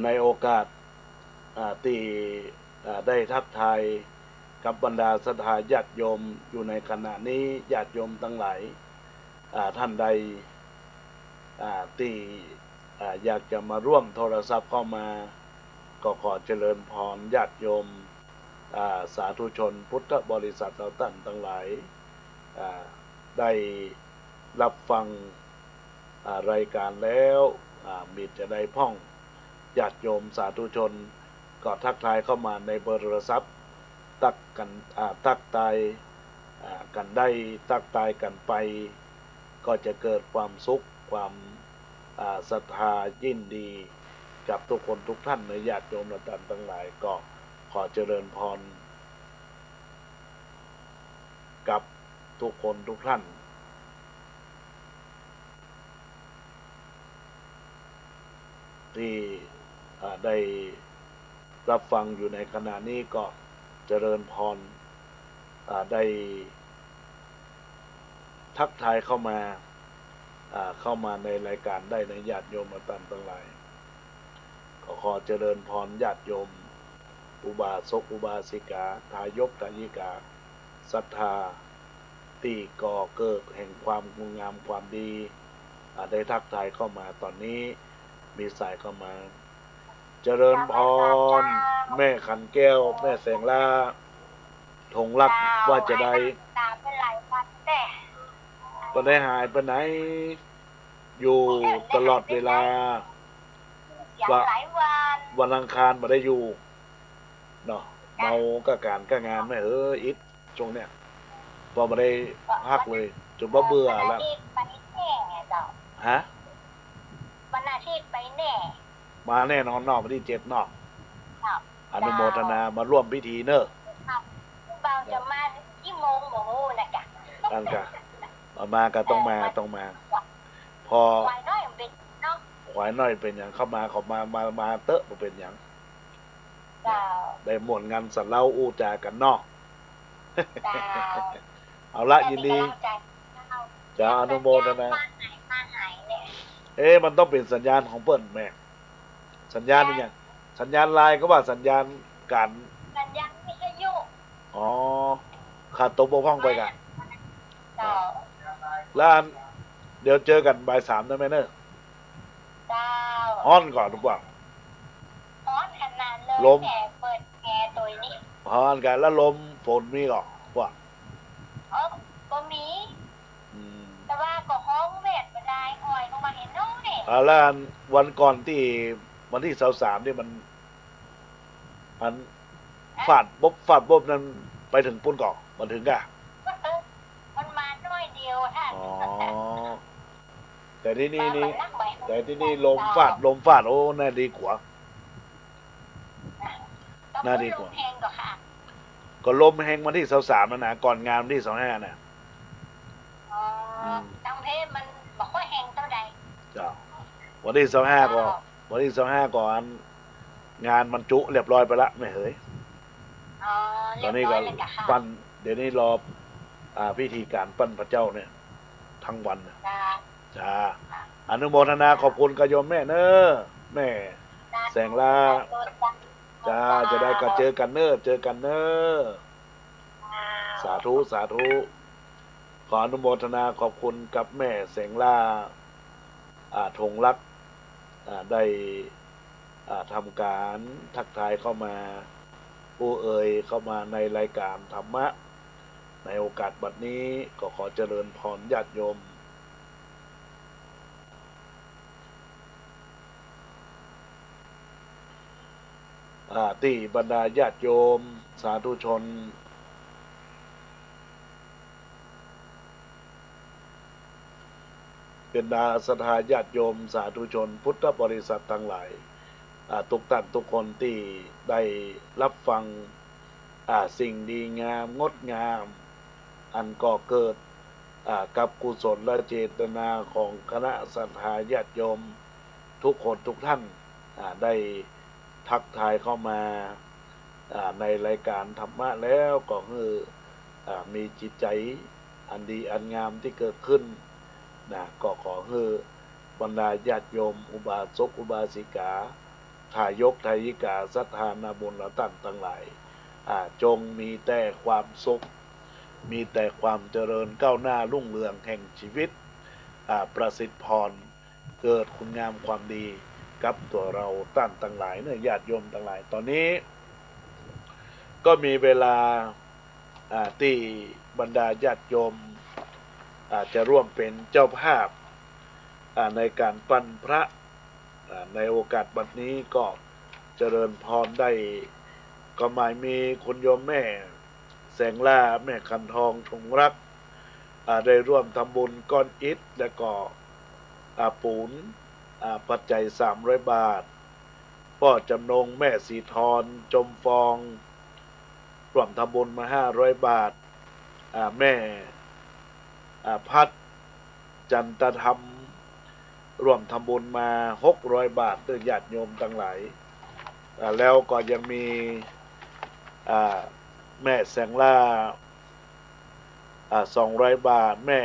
ในโอกาสที่ได้ทักทายกับบรรดาศรัทธาญาติโยมอยู่ในขณะนี้ญาติโยมทั้งหลายท่านใดที่อยากจะมาร่วมโทรศัพท์เข้ามาก็ขอเจริญพรญาติโยมสาธุชนพุทธบริษัทเราท่านทั้งหลายได้รับฟังรายการแล้วมีจะได้พ่องญาติโยมสาธุชนก็ทักทายเข้ามาในเบอร์โทรศัพท์ทักทายกันได้ทักทายกันไปก็จะเกิดความสุขความศรัทธายินดีกับทุกคนทุกท่านในญาติโยมเราท่านทั้งหลายก็ขอเจริญพรกับทุกคนทุกท่านที่ได้รับฟังอยู่ในขณะนี้ก็เจริญพรได้ทักทายเข้ามาในรายการได้ในญาติโยมท่านทั้งหลายก็ขอเจริญพรญาติโยมอุบาสกอุบาสิกาทายกทายิกาศรัทธาที่ก่อเกิดแห่งความงามความดีได้ทักทายเข้ามาตอนนี้มีสายเข้ามาเจริญพรแม่ขันแก้วแม่แสงล่าธงรักว่าจะได้ก็ได้หายไปไหนอยู่ตลอดเวลาวันอังคารมาได้อยู่เนาะเมาก็การก็งานไม่อิดช่วงเนี้ยพอมาได้พักเลยจนเบื่อแล้วฮะวันอาทิตย์ไปแน่ มาแน่นอนนอกวันที่7นอกอนุโมทนามาร่วมพิธีเนอะเบาจะมากี่โมงหมูนะจ๊ะตั้งกะมาก็ต้องมาพอควายน้อยเป็นเนาะควายน้อยเป็นอย่างเข้ามาเตอะมาเป็นอย่างได้หมดงานสัตว์เล่าอู้จากันนอกเอาละยินดีจะอนุโมทนามันต้องเป็นสัญญาณของเปิ้นแม่สัญญาณนี่ไงสัญญาณไลน์ก็ว่าสัญญาณการสัญญาณวิทยุขาดตกบกพร่องไปกันแล้วเดี๋ยวเจอกันบ่าย 3ได้ไหมเนอะฮ้อนก่อนทุกวันฮ้อนขนาดเลยลมเปิดแอร์ตัวนี้ฮ้อนกันแล้วลมฝนมีก่อนว่าก็มีแต่ว่าก็ห้องเวทไม่ได้อ่อยลงมาเห็นน้อยแล้ววันก่อนที่วันที่23นี่มันฟาดบบนั้นไปถึงปุ่นเกาะมันถึงกะมันมาน้อยเดียวท่านแต่ที่นี่ลมฟาดโอ้น่าดีกว่าน่าดีกว่าก็ลมแห้งวันที่23นั่นนะก่อนงานวันที่25น่ะตั้งเพศมันบอกว่าแห้งเท่าใดจ้ะวันที่25ก่อนงานมันจุเรียบร้อยไปละไม่เหยตอนนี้ก็ปั้นเดี๋ยวนี้รอพิธีการปั้นพระเจ้าเนี่ยทั้งวันจ้าอนุโมทนาขอบคุณกโยมแม่เนอะแม่แสงล่าจ้าจะได้ก็เจอกันเนอะสาธุขออนุโมทนาขอบคุณกับแม่แสงล่าธงรักได้ทำการทักทายเข้ามาผู้เข้ามาในรายการธรรมะในโอกาสบัดนี้ก็ขอเจริญพรญาติโยมที่บรรดาญาติโยมสาธุชนเป็นศรัทธาญาติโยมสาธุชนพุทธบริษัททั้งหลายทุกท่านทุกคนที่ได้รับฟังสิ่งดีงามงดงามอันก่อเกิดกับกุศลและเจตนาของคณะศรัทธาญาติโยมทุกคนทุกท่านได้ทักทายเข้ามาในรายการธรรมะแล้วก็คือมีจิตใจอันดีอันงามที่เกิดขึ้นก็ขอให้บรรดาญาติโยมอุบาสกอุบาสิกา ทายกทายิกาศรัทธานาบุญเราตั้งทั้งหลายจงมีแต่ความสุขมีแต่ความเจริญก้าวหน้ารุ่งเรืองแห่งชีวิตประสิทธิพรเกิดคุณงามความดีกับตัวเราตั้งทั้งหลายเนี่ยญาติโยมทั้งหลายตอนนี้ก็มีเวลาที่บรรดาญาติโยมจะร่วมเป็นเจ้าภาพในการปั้นพระในโอกาสบัดนี้ก็เจริญพรได้ก็หมายมีคุณโยมแม่แสงล่าแม่คันทองชงรักได้ร่วมทำบุญก้อนอิฐและก็ปูนปัจจัย300 บาทพ่อจำนงแม่สีทรจมฟองร่วมทำบุญมา500 บาทแม่พัดจันตธรรมร่วมทำบุญมา600 บาทด้วยญาติโยมทั้งหลายแล้วก็ยังมีแม่แสงล่า200 บาทแม่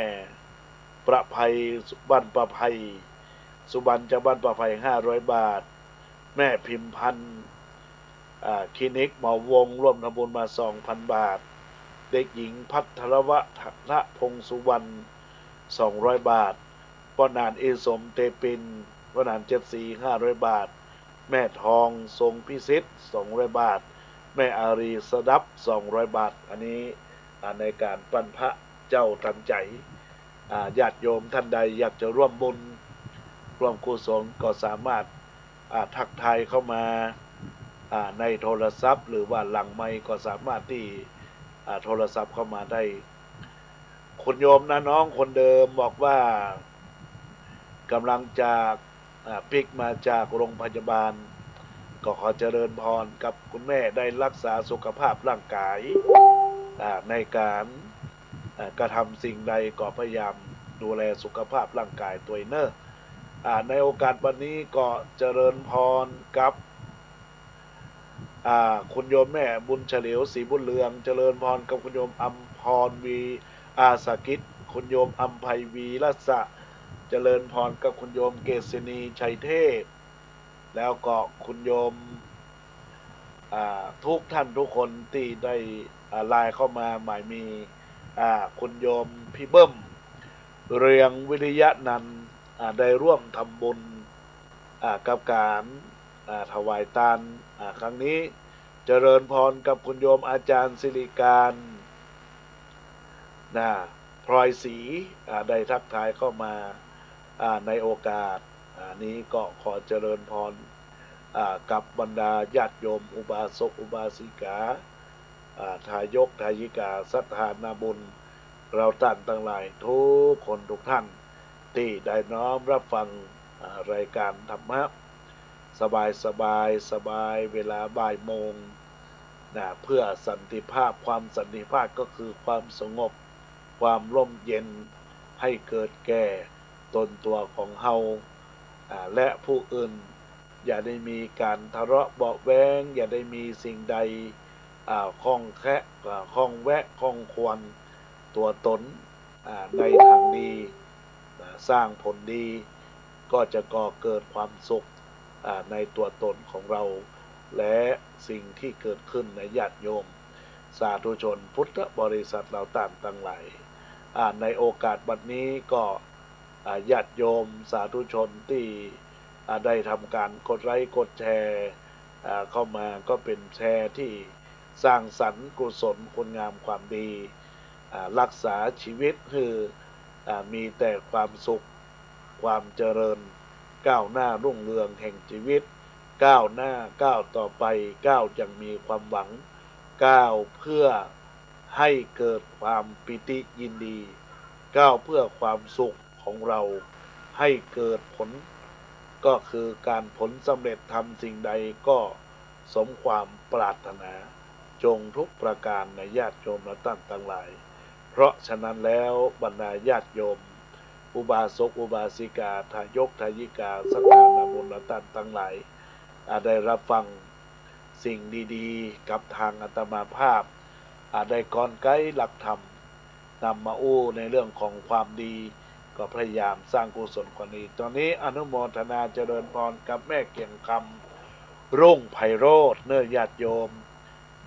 ประภัยบ้านประภัยสุบรรณจากบ้านประภัย500 บาทแม่พิมพันธ์คลินิกหมอวงร่วมทำบุญมา 2,000 บาทเด็กหญิงพัทรวะทะพงสุวรรณ200 บาทพ่อนานเอสมเตปินพ่อนานเจ็ดสี500 บาทแม่ทองทรงพิสิทธิ์200 บาทแม่อารีสดับ200 บาทอันนี้ในการปั้นพระเจ้าทันใจญาติโยมท่านใดอยากจะร่วมบุญร่วมกุศลก็สามารถทักทายเข้ามาในโทรศัพท์หรือว่าหลังไมค์ก็สามารถที่โทรศัพท์เข้ามาได้คุณโยมนะน้องคนเดิมบอกว่ากำลังจากพลิกมาจากโรงพยาบาลก็ขอเจริญพรกับคุณแม่ได้รักษาสุขภาพร่างกายในการกระทำสิ่งใดก็พยายามดูแลสุขภาพร่างกายตัวเองในโอกาสวันนี้ก็เจริญพรกับคุณโยมแม่บุญเฉลียวศรีบุญเรืองเจริญพรกับคุณโยมอัมพรวีอาสากิจคุณโยมอัมไพวีรัศะเจริญพรกับคุณโยมเกษณีชัยเทพแล้วก็คุณโยมทุกท่านทุกคนที่ได้ไลน์เข้ามาหมายมีคุณโยมพี่เบิ้มเรืองวิริยะนันท์ได้ร่วมทำบุญกับการถวายทานครั้งนี้เจริญพรกับคุณโยมอาจารย์สิริการพลอยศรีได้ทักทายเข้ามาในโอกาสนี้ก็ขอเจริญพรกับบรรดาญาติโยมอุบาสกอุบาสิกาทายกทายิกาศรัทธานาบุญเราท่านทั้งหลายทุกคนทุกท่านที่ได้น้อมรับฟังรายการธรรมะสบายเวลาบ่ายโมงเพื่อสันติภาพความสันติภาพก็คือความสงบความร่มเย็นให้เกิดแก่ตนตัวของเฮาและผู้อื่นอย่าได้มีการทะเลาะเบาะแว้งอย่าได้มีสิ่งใดข้องแคะข้องแวะข้องควรตัวตนในทางดีสร้างผลดีก็จะก่อเกิดความสุขในตัวตนของเราและสิ่งที่เกิดขึ้นในญาติโยมสาธุชนพุทธบริษัทเราต่างทั้งหลายในโอกาสบัดนี้ก็ญาติโยมสาธุชนที่ได้ทำการกดไลค์กดแชร์เข้ามาก็เป็นแชร์ที่สร้างสรรค์กุศลคุณงามความดีรักษาชีวิตคือมีแต่ความสุขความเจริญก้าวหน้ารุ่งเรืองแห่งชีวิตก้าวหน้าก้าวต่อไปก้าวยังมีความหวังก้าวเพื่อให้เกิดความปิติยินดีก้าวเพื่อความสุขของเราให้เกิดผลก็คือการผลสำเร็จทำสิ่งใดก็สมความปรารถนาจงทุกประการในญาติโยมและท่านทั้งหลายเพราะฉะนั้นแล้วบรรดาญาติโยมอุบาสกอุบาสิกาทายกทายิกาศรัทธานาบุญและท่านทั้งหลายได้รับฟังสิ่งดีๆกับทางอาตมาภาพได้กลไกหลักธรรมนำมาอู้ในเรื่องของความดีก็พยายามสร้างกุศลความดีตอนนี้อนุโมทนาเจริญพรกับแม่เกียงคำ รุ่งไพโรจน์เนื้อญาติโยม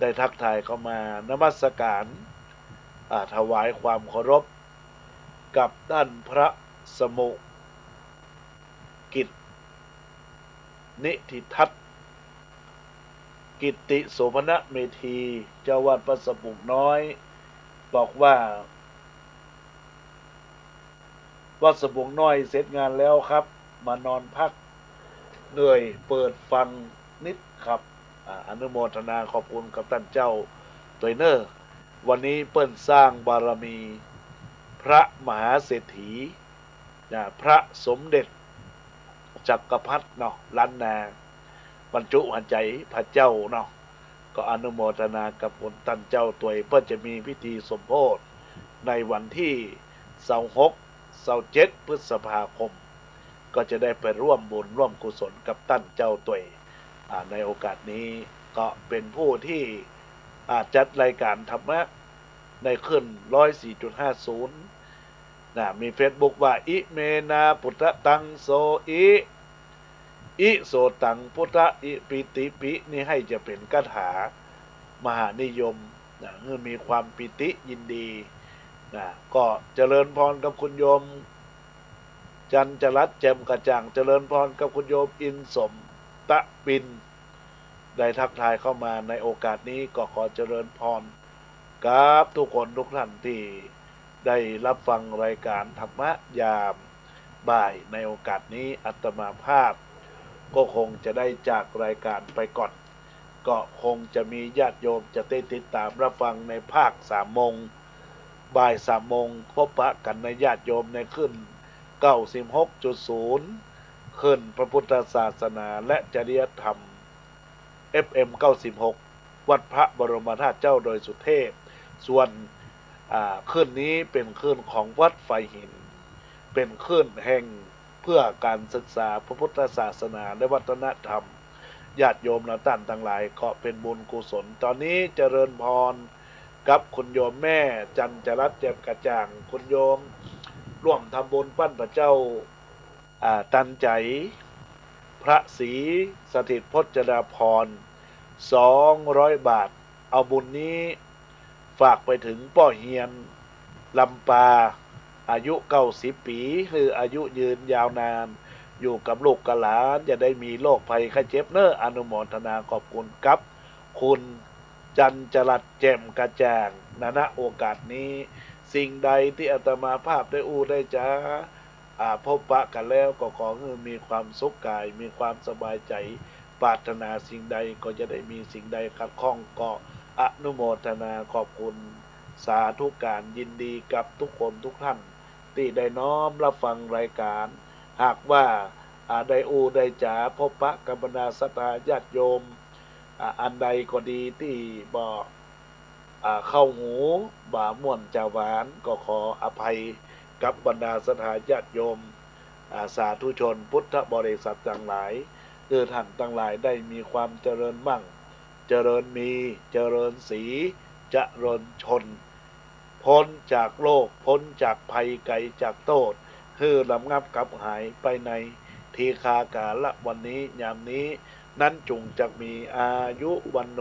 ได้ทักทายเข้ามานมัสการถวายความเคารพกับท่านพระสมุกิจนิธิทัศน์กิตติโสมณเมธีเจ้าวัดวัดสะปุกน้อยบอกว่าวัดสะปุกน้อยเสร็จงานแล้วครับ มานอนพักเหนื่อยเปิดฟังนิดครับอนุโมทนาขอบคุณกับท่านเจ้าตัวเนอร์วันนี้เปิ้นสร้างบารมีพระมหาเศรษฐีพระสมเด็จจักรพรรดิเนาะล้านนาบรรจุหันใจพระเจ้าเนาะก็อนุโมทนากับคนท่านเจ้าตัวเพื่อจะมีพิธีสมโภชในวันที่26-27 พฤษภาคมก็จะได้ไปร่วมบุญร่วมกุศลกับท่านเจ้าตัวในโอกาสนี้ก็เป็นผู้ที่จัดรายการธรรมะในขึ้น 104.50 มีเฟซบุ๊กว่าอิเมนาพุทธตังโสอิโสตังพุทธอิปิติปินี่ให้จะเป็นคาถามหานิยมเมื่อมีความปิติยินดีก็เจริญพรกับคุณโยมจันจรัสแจ่มกระจ่างเจริญพรกับคุณโยมอินสมตะปินได้ทักทายเข้ามาในโอกาสนี้ก็ขอเจริญพรกับทุกคนทุกท่านที่ได้รับฟังรายการธรรมะยามบ่ายในโอกาสนี้อาตมาภาพก็คงจะได้จากรายการไปก่อนก็คงจะมีญาติโยมจะได้ติดตามรับฟังในภาค3 โมงบ่าย 3 โมงพบปะกันในญาติโยมในขึ้น 96.0 ขึ้นพระพุทธศาสนาและจริยธรรม FM 96 วัดพระบรมธาตุเจ้าโดยสุเทพส่วนขึ้นนี้เป็นขึ้นของวัดไฟหินเป็นขึ้นแห่งเพื่อการศึกษาพระพุทธศาสนาและวัฒนธรรมญาติโยมและท่านทั้งหลายก็เป็นบุญกุศลตอนนี้เจริญพรกับคุณโยมแม่จันจรัสแจ่มกระจ่างคุณโยมร่วมทำบุญปั้นพระเจ้าตันใจพระศรีสถิตพจนาพร200 บาทเอาบุญนี้ฝากไปถึงป้อเฮียนลำปาอายุ90 ปีคืออายุยืนยาวนานอยู่กับลูกกับหลานจะได้มีโรคภัยไข้เจ็บอนุโมทนาขอบคุณครับคุณจันจรัสแจ่มกระจ่างณโอกาสนี้สิ่งใดที่อาตมาภาพได้ได้จ้าพบปะกันแล้วก็ขอให้มีความสุขกายมีความสบายใจปรารถนาสิ่งใดก็จะได้มีสิ่งใดขัดข้องก็อนุโมทนาขอบคุณสาธุการยินดีกับทุกคนทุกท่านที่ได้น้อมรับฟังรายการหากว่าได้ได้จ๋าพบปะกับบรรดาศรัทธาญาติโยมอันใดก็ดีที่บอกเข้าหูบ่าม่วนจาหวานก็ขออภัยกับบรรดาศรัทธาญาติโยมสาธุชนพุทธบริษัททั้งหลายท่านทั้งหลายได้มีความเจริญมั่งเจริญมีเจริญสีเจริญชนพ้นจากโลกพ้นจากภัยไกลจากโทษคือลำงับกับหายไปในทีคากาละวันนี้ยามนี้นั้นจงจะมีอายุวันโน